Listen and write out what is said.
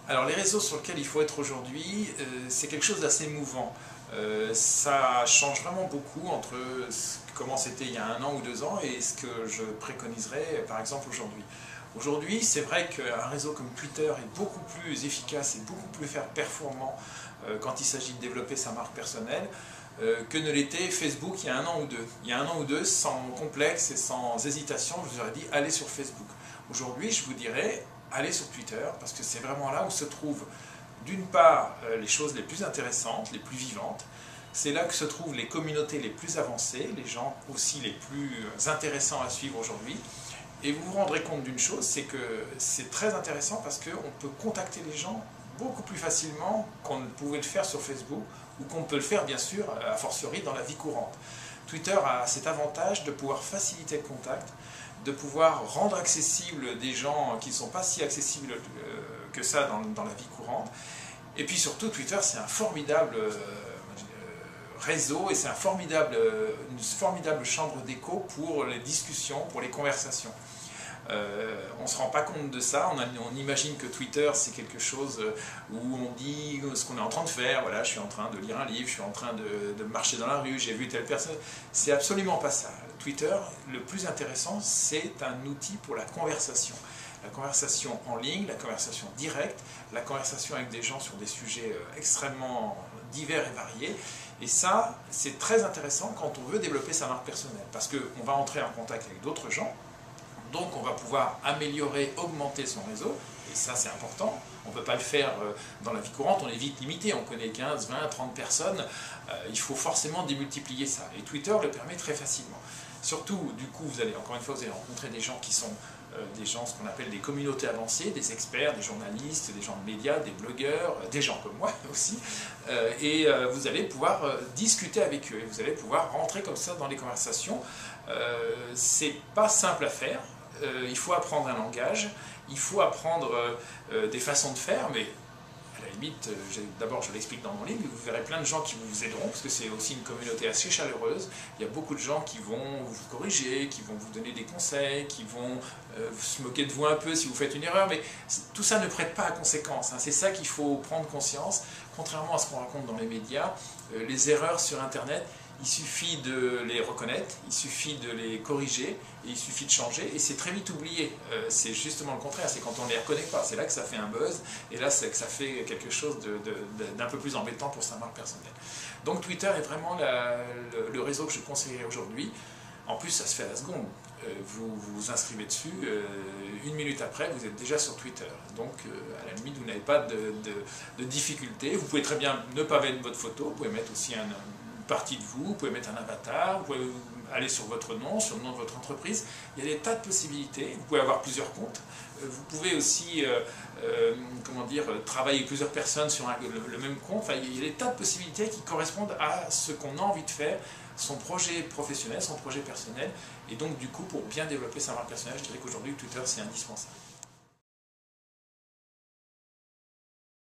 Alors les réseaux sur lesquels il faut être aujourd'hui, c'est quelque chose d'assez mouvant. Ça change vraiment beaucoup entre comment c'était il y a 1 an ou 2 ans et ce que je préconiserais par exemple aujourd'hui. Aujourd'hui, c'est vrai qu'un réseau comme Twitter est beaucoup plus efficace et beaucoup plus performant quand il s'agit de développer sa marque personnelle que ne l'était Facebook il y a 1 an ou 2. Il y a 1 an ou 2, sans complexe et sans hésitation, je vous aurais dit allez sur Facebook. Aujourd'hui, je vous dirais allez sur Twitter parce que c'est vraiment là où se trouvent d'une part les choses les plus intéressantes, les plus vivantes. C'est là que se trouvent les communautés les plus avancées, les gens aussi les plus intéressants à suivre aujourd'hui. Et vous vous rendrez compte d'une chose, c'est que c'est très intéressant parce qu'on peut contacter les gens beaucoup plus facilement qu'on ne pouvait le faire sur Facebook ou qu'on peut le faire bien sûr a fortiori dans la vie courante. Twitter a cet avantage de pouvoir faciliter le contact, de pouvoir rendre accessibles des gens qui ne sont pas si accessibles que ça dans la vie courante. Et puis surtout, Twitter, c'est un formidable réseau et c'est une formidable chambre d'écho pour les discussions, pour les conversations. On ne se rend pas compte de ça, on imagine que Twitter c'est quelque chose où on dit ce qu'on est en train de faire, voilà, je suis en train de lire un livre, je suis en train de marcher dans la rue, j'ai vu telle personne. C'est absolument pas ça. Twitter, le plus intéressant, c'est un outil pour la conversation. La conversation en ligne, la conversation directe, la conversation avec des gens sur des sujets extrêmement divers et variés. Et ça, c'est très intéressant quand on veut développer sa marque personnelle, parce qu'on va entrer en contact avec d'autres gens. Donc on va pouvoir améliorer, augmenter son réseau, et ça c'est important. On ne peut pas le faire dans la vie courante, on est vite limité, on connaît 15, 20, 30 personnes, il faut forcément démultiplier ça. Et Twitter le permet très facilement. Surtout, du coup, encore une fois, vous allez rencontrer des gens qui sont des gens, ce qu'on appelle des communautés avancées, des experts, des journalistes, des gens de médias, des blogueurs, des gens comme moi aussi, et vous allez pouvoir discuter avec eux, et vous allez pouvoir rentrer comme ça dans les conversations. C'est pas simple à faire. Il faut apprendre un langage, il faut apprendre des façons de faire, mais à la limite, d'abord je l'explique dans mon livre, vous verrez plein de gens qui vous aideront, parce que c'est aussi une communauté assez chaleureuse. Il y a beaucoup de gens qui vont vous corriger, qui vont vous donner des conseils, qui vont se moquer de vous un peu si vous faites une erreur, mais tout ça ne prête pas à conséquence, hein. C'est ça qu'il faut prendre conscience. Contrairement à ce qu'on raconte dans les médias, les erreurs sur Internet, il suffit de les reconnaître, il suffit de les corriger, et il suffit de changer, et c'est très vite oublié. C'est justement le contraire, c'est quand on ne les reconnaît pas, c'est là que ça fait un buzz, et là c'est que ça fait quelque chose d'un peu plus embêtant pour sa marque personnelle. Donc Twitter est vraiment le réseau que je conseillerais aujourd'hui. En plus, ça se fait à la seconde. Vous vous inscrivez dessus, 1 minute après, vous êtes déjà sur Twitter. Donc, à la limite, vous n'avez pas de difficulté. Vous pouvez très bien ne pas mettre votre photo, vous pouvez mettre aussi une partie de vous, vous pouvez mettre un avatar, vous pouvez aller sur votre nom, sur le nom de votre entreprise. Il y a des tas de possibilités. Vous pouvez avoir plusieurs comptes. Vous pouvez aussi travailler avec plusieurs personnes sur le même compte. Enfin, il y a des tas de possibilités qui correspondent à ce qu'on a envie de faire, son projet professionnel, son projet personnel. Et donc, du coup, pour bien développer sa marque personnelle, je dirais qu'aujourd'hui, Twitter, c'est indispensable.